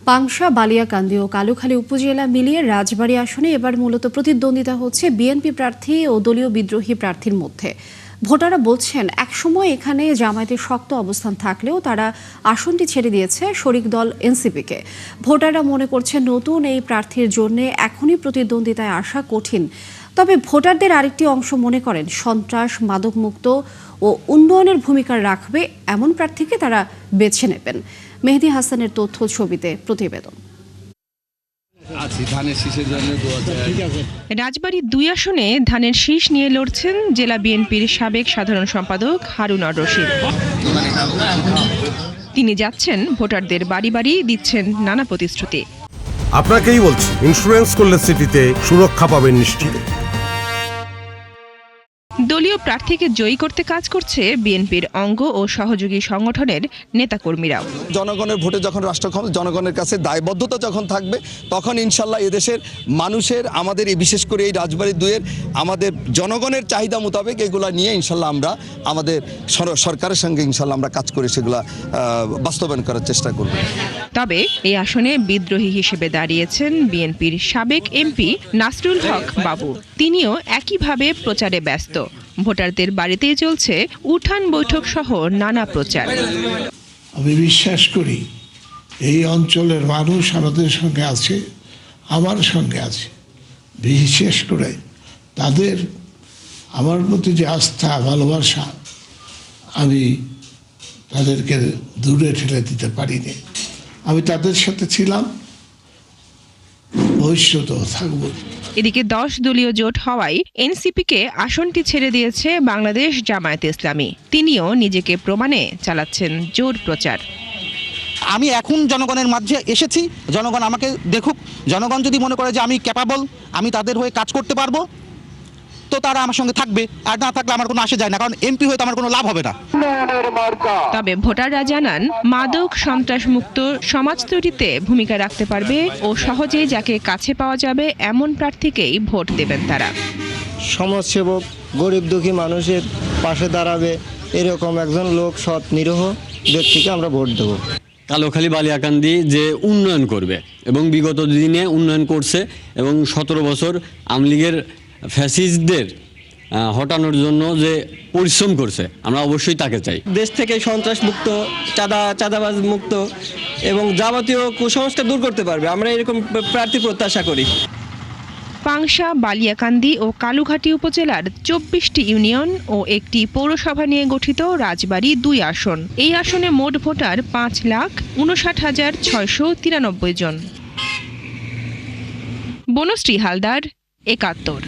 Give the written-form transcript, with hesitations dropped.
পাংশা, বালিয়াকান্দি ও কালুখালী উপজেলা মিলিয়ে রাজবাড়ী আসনে এবার মূলত প্রতিদ্বন্দ্বিতা হচ্ছে বিএনপি প্রার্থী ও দলীয় বিদ্রোহী প্রার্থীর মধ্যে। ভোটাররা বলছেন, একসময় এখানে জামায়াতের শক্ত অবস্থান থাকলেও তারা আসনটি ছেড়ে দিয়েছে শরিক দল এনসিপিকে। ভোটাররা মনে করছেন, নতুন এই প্রার্থীর জন্য এখনই প্রতিদ্বন্দ্বিতায় আসা কঠিন। তবে ভোটারদের আরেকটি অংশ মনে করেন, সন্ত্রাস, মাদকমুক্ত ও উন্নয়নের ভূমিকা রাখবে এমন প্রার্থীকে তারা বেছে নেবেন। মেহেদী হাসানের তথ্য ছবিতে প্রতিবেদন। রাজবাড়ী ২ আসনে ধানের শীষ নিয়ে লড়ছেন জেলা বিএনপির সাবেক সাধারণ সম্পাদক হারুন আর রশিদ। তিনি যাচ্ছেন ভোটারদের বাড়ি বাড়ি, দিচ্ছেন নানা প্রতিশ্রুতি। আপনাকেই বলছি, ইন্স্যুরেন্স করলে সিটিতে সুরক্ষা পাবেন নিশ্চিত। দলীয় প্রার্থীকে জয়ী করতে কাজ করছে বিএনপির অঙ্গ ও সহযোগী সংগঠনের নেতাকর্মীরাও। জনগণের ভোটে যখন রাষ্ট্র ক্ষমতা, জনগণের কাছে দায়বদ্ধতা যখন থাকবে, তখন ইনশাল্লাহ এদেশের মানুষের, আমাদের এই বিশেষ করে এই রাজবাড়ী ২-এর আমাদের জনগণের চাহিদা মোতাবেক এগুলা নিয়ে ইনশাল্লাহ আমরা আমাদের সরকারের সঙ্গে ইনশাল্লাহ আমরা কাজ করে সেগুলা বাস্তবায়ন করার চেষ্টা করব। তবে এই আসনে বিদ্রোহী হিসেবে দাঁড়িয়েছেন বিএনপির সাবেক এমপি নাসরুল হক বাবু। তিনিও একইভাবে প্রচারে ব্যস্ত। ভোটারদের বাড়িতেই চলছে উঠান বৈঠক সহ নানা প্রচার। আমি বিশ্বাস করি এই অঞ্চলের মানুষ আমাদের সঙ্গে আছে, আমার সঙ্গে আছে। বিশেষ করে তাদের আমার প্রতি যে আস্থা, ভালোবাসা, আমি তাদেরকে দূরে ঠেলে দিতে পারিনি। আমি তাদের সাথে ছিলাম, ভবিষ্যতেও থাকবো। এদিকে 10 দলীয় জোট হওয়ায় এনসিপিকে আসনটি ছেড়ে দিয়েছে বাংলাদেশ জামায়াতে ইসলামী। তিনিও নিজেকে প্রমাণে চালাচ্ছেন জোর প্রচার। আমি এখন জনগণের মাঝে এসেছি, জনগণ আমাকে দেখুক। জনগণ যদি মনে করে যে আমি ক্যাপাবল, আমি তাদের হয়ে কাজ করতে পারবো, তো তারা আমার সঙ্গে থাকবে। আর না থাকলে আমার কোনো আসে যায় না, কারণ এমপি হয়ে তো আমার কোনো লাভ হবে না। তবে ভোটাররা জানান, মাদক সন্ত্রাস মুক্ত সমাজ তৈরিতে ভূমিকা রাখতে পারবে ও সহজেই যাকে কাছে পাওয়া যাবে এমন প্রার্থীকেই ভোট দেবেন তারা। সমাজসেবক, গরিব দুঃখী মানুষের পাশে দাঁড়াবে এরকম একজন লোক, সৎ নিরীহ ব্যক্তিকে আমরা ভোট দেব। কালুখালী, বালিয়াকান্দি যে উন্নয়ন করবে এবং বিগত দিনে উন্নয়ন করছে এবং 17 বছর আওয়ামী লীগের ফ্যাসিস্টদের হটানোর জন্য যে পরিশ্রম করছে, আমরা অবশ্যই তাকে চাই। দেশ থেকে সন্ত্রাস মুক্ত, চাঁদাবাজ মুক্ত এবং যাবতীয় কুসংস্কার দূর করতে পারবে, আমরা এরকম প্রার্থী প্রত্যাশা করি। পাংশা, বালিয়াকান্দি ও কালুঘাটি উপজেলার 24টি ইউনিয়ন ও একটি পৌরসভা নিয়ে গঠিত রাজবাড়ী ২ আসন। এই আসনে মোট ভোটার 5,59,693 জন। বনশ্রী হালদার, ৭১।